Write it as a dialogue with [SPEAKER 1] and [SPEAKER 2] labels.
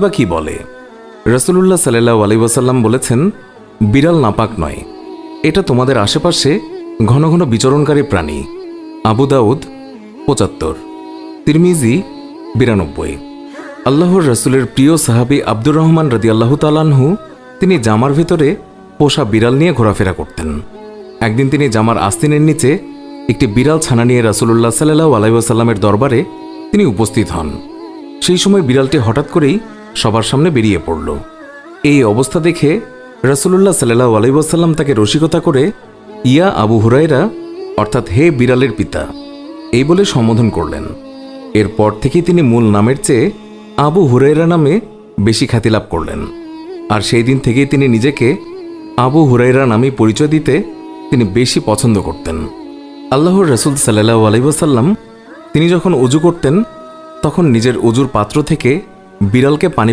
[SPEAKER 1] বা কি বলে? রাসূলুল্লাহ সাল্লাল্লাহু আলাইহি ওয়াসাল্লাম বলেছেন, বিড়াল নাপাক নয়, এটা তোমাদের আশেপাশে ঘন ঘন বিচরণকারী প্রাণী। আবু দাউদ ৭৫, তিরমিজি ৯২। আল্লাহর রাসূলের প্রিয় সাহাবী আব্দুর রহমান রাদিয়াল্লাহু তাআলা আনহু তিনি জামার ভেতরে পোষা বিড়াল নিয়ে ঘোরাফেরা করতেন। একদিন তিনি জামার আস্তিনের নিচে একটি বিড়াল ছানা নিয়ে রাসূলুল্লাহ সাল্লাল্লাহু আলাইহি ওয়াসাল্লামের দরবারে তিনি উপস্থিত হন। সেই সময় বিড়ালটি হঠাৎ করেই সবার সামনে বেরিয়ে পড়ল। এই অবস্থা দেখে রাসূলুল্লাহ সাল্লাল্লাহু আলাইহি ওয়াসাল্লাম তাকে রসিকতা করে ইয়া আবু হুরায়রা, অর্থাৎ হে বিড়ালের পিতা, এই বলে সম্বোধন করলেন। এরপর থেকেই তিনি মূল নামের চেয়ে আবু হুরায়রা নামে বেশি খ্যাতি লাভ করলেন। আর সেই দিন থেকেই তিনি নিজেকে আবু হুরায়রা নামে পরিচয় দিতে তিনি বেশি পছন্দ করতেন। আল্লাহর রাসূল সাল্লাল্লাহু আলাইহি ওয়াসাল্লাম তিনি যখন ওযু করতেন তখন নিজের ওযুর পাত্র থেকে বিড়ালকে পানি